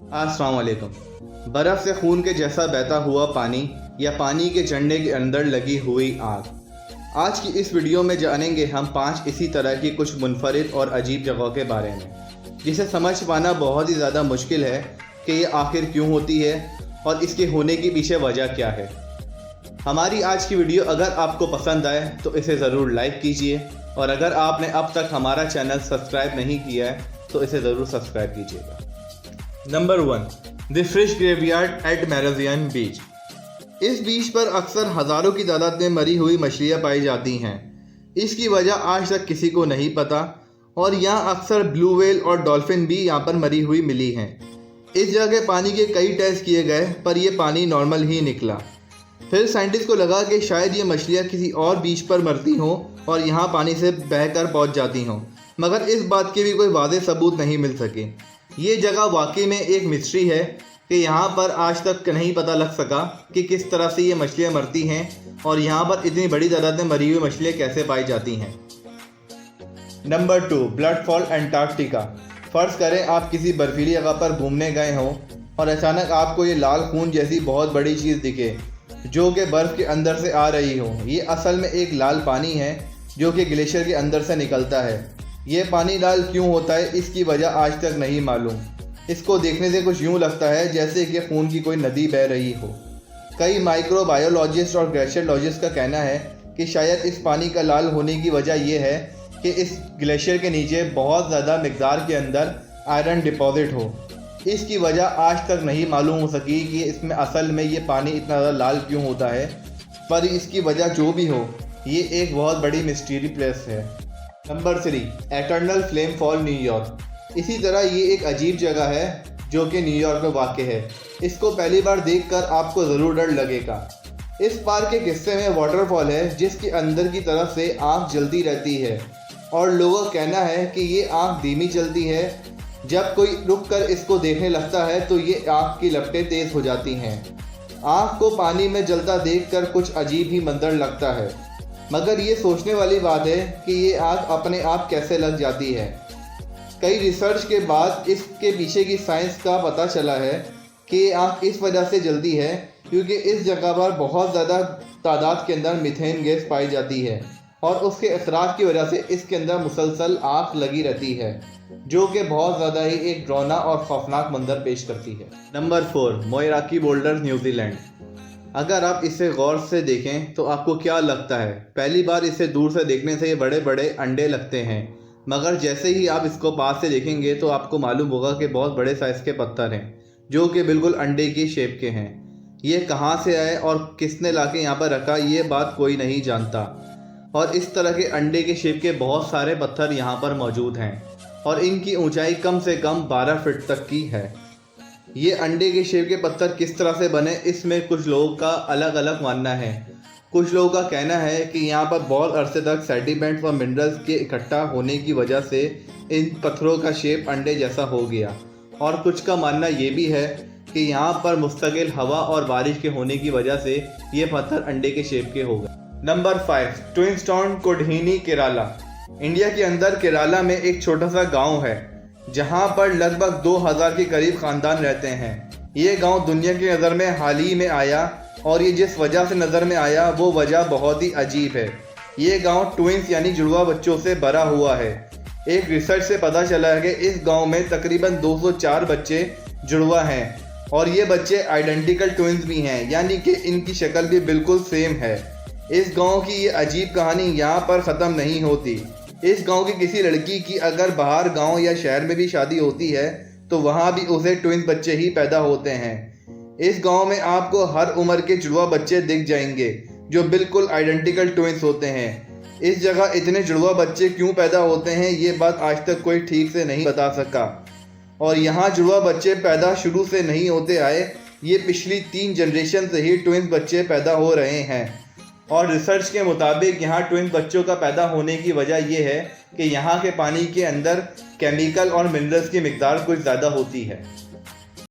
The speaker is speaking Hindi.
अस्सलाम वालेकुम। बर्फ़ से खून के जैसा बहता हुआ पानी या पानी के झरने के अंदर लगी हुई आग। आज की इस वीडियो में जानेंगे हम 5 इसी तरह की कुछ मुनफरिद और अजीब जगहों के बारे में, जिसे समझ पाना बहुत ही ज़्यादा मुश्किल है कि ये आखिर क्यों होती है और इसके होने के पीछे वजह क्या है। हमारी आज की वीडियो अगर आपको पसंद आए तो इसे ज़रूर लाइक कीजिए, और अगर आपने अब तक हमारा चैनल सब्सक्राइब नहीं किया है तो इसे ज़रूर सब्सक्राइब कीजिएगा। Number 1, the fish graveyard at Marazion beach. इस बीच पर अक्सर हज़ारों की तादाद में मरी हुई मछलियाँ पाई जाती हैं। इसकी वजह आज तक किसी को नहीं पता, और यहाँ अक्सर ब्लू व्हेल और डॉल्फिन भी यहाँ पर मरी हुई मिली हैं। इस जगह पानी के कई टेस्ट किए गए पर यह पानी नॉर्मल ही निकला। फिर साइंटिस्ट को लगा कि शायद ये मछलियाँ किसी और बीच पर मरती हों और यहाँ पानी से बहकर पहुँच जाती हों, मगर इस बात के भी कोई वाज़ेह सबूत नहीं मिल सके। ये जगह वाकई में एक मिस्ट्री है कि यहाँ पर आज तक नहीं पता लग सका कि किस तरह से ये मछलियाँ मरती हैं और यहाँ पर इतनी बड़ी तादाद में मरी हुई मछलियाँ कैसे पाई जाती हैं। Number 2, blood fall Antarctica. फ़र्ज़ करें आप किसी बर्फीली जगह पर घूमने गए हों और अचानक आपको ये लाल खून जैसी बहुत बड़ी चीज़ दिखे जो कि बर्फ़ के अंदर से आ रही हो। ये असल में एक लाल पानी है जो कि ग्लेशियर के अंदर से निकलता है। ये पानी लाल क्यों होता है इसकी वजह आज तक नहीं मालूम। इसको देखने से कुछ यूँ लगता है जैसे कि खून की कोई नदी बह रही हो। कई माइक्रोबायोलॉजिस्ट और ग्लेशियरोलॉजिस्ट का कहना है कि शायद इस पानी का लाल होने की वजह यह है कि इस ग्लेशियर के नीचे बहुत ज़्यादा मिकदार के अंदर आयरन डिपॉजिट हो। इसकी वजह आज तक नहीं मालूम हो सकी कि इसमें असल में ये पानी इतना ज़्यादा लाल क्यों होता है, पर इसकी वजह जो भी हो ये एक बहुत बड़ी मिस्टीरी प्लेस है। Number 3, eternal flame fall New York. इसी तरह ये एक अजीब जगह है जो कि न्यूयॉर्क में वाक़ है। इसको पहली बार देखकर आपको ज़रूर डर लगेगा। इस पार्क के हिस्से में वाटरफॉल है जिसके अंदर की तरफ से आग जलती रहती है, और लोगों का कहना है कि ये आग धीमी चलती है। जब कोई रुककर इसको देखने लगता है तो ये आग की लपटें तेज़ हो जाती हैं। आग को पानी में जलता देखकर कुछ अजीब ही मंजर लगता है, मगर ये सोचने वाली बात है कि ये आग अपने आप कैसे लग जाती है। कई रिसर्च के बाद इसके पीछे की साइंस का पता चला है कि ये आग इस वजह से जलती है क्योंकि इस जगह पर बहुत ज़्यादा तादाद के अंदर मीथेन गैस पाई जाती है, और उसके असरात की वजह से इसके अंदर मुसलसल आग लगी रहती है, जो कि बहुत ज़्यादा ही एक डरावना और खौफनाक मंजर पेश करती है। Number 4, Moeraki boulder New Zealand. अगर आप इसे गौर से देखें तो आपको क्या लगता है? पहली बार इसे दूर से देखने से ये बड़े बड़े अंडे लगते हैं, मगर जैसे ही आप इसको पास से देखेंगे तो आपको मालूम होगा कि बहुत बड़े साइज़ के पत्थर हैं जो कि बिल्कुल अंडे की शेप के हैं। ये कहाँ से आए और किसने लाके यहाँ पर रखा ये बात कोई नहीं जानता, और इस तरह के अंडे के शेप के बहुत सारे पत्थर यहाँ पर मौजूद हैं और इनकी ऊंचाई कम से कम 12 फीट तक की है। ये अंडे के शेप के पत्थर किस तरह से बने इसमें कुछ लोगों का अलग अलग मानना है। कुछ लोगों का कहना है कि यहाँ पर बहुत अरसे तक सेडिमेंट्स और मिनरल्स के इकट्ठा होने की वजह से इन पत्थरों का शेप अंडे जैसा हो गया, और कुछ का मानना ये भी है कि यहाँ पर मुस्तकिल हवा और बारिश के होने की वजह से ये पत्थर अंडे के शेप के हो गए। Number 5, twins town Kodinhi Kerala. India के अंदर केरला में एक छोटा सा गांव है जहां पर लगभग 2000 के करीब ख़ानदान रहते हैं। ये गांव दुनिया की नज़र में हाल ही में आया, और ये जिस वजह से नज़र में आया वो वजह बहुत ही अजीब है। ये गांव ट्विंस यानी जुड़वा बच्चों से भरा हुआ है। एक रिसर्च से पता चला है कि इस गाँव में तकरीबन 204 बच्चे जुड़वा हैं, और ये बच्चे आइडेंटिकल ट्विंस भी हैं, यानी कि इनकी शक्ल भी बिल्कुल सेम है। इस गांव की ये अजीब कहानी यहाँ पर ख़त्म नहीं होती। इस गांव की किसी लड़की की अगर बाहर गांव या शहर में भी शादी होती है तो वहाँ भी उसे ट्विंस बच्चे ही पैदा होते हैं। इस गांव में आपको हर उम्र के जुड़वा बच्चे दिख जाएंगे जो बिल्कुल आइडेंटिकल ट्विंस होते हैं। इस जगह इतने जुड़वा बच्चे क्यों पैदा होते हैं ये बात आज तक कोई ठीक से नहीं बता सका, और यहाँ जुड़वा बच्चे पैदा शुरू से नहीं होते आए, ये पिछली 3 जनरेशन से ही ट्विंस बच्चे पैदा हो रहे हैं। और रिसर्च के मुताबिक यहाँ ट्विंस बच्चों का पैदा होने की वजह यह है कि यहाँ के पानी के अंदर केमिकल और मिनरल्स की मिकदार कुछ ज़्यादा होती है।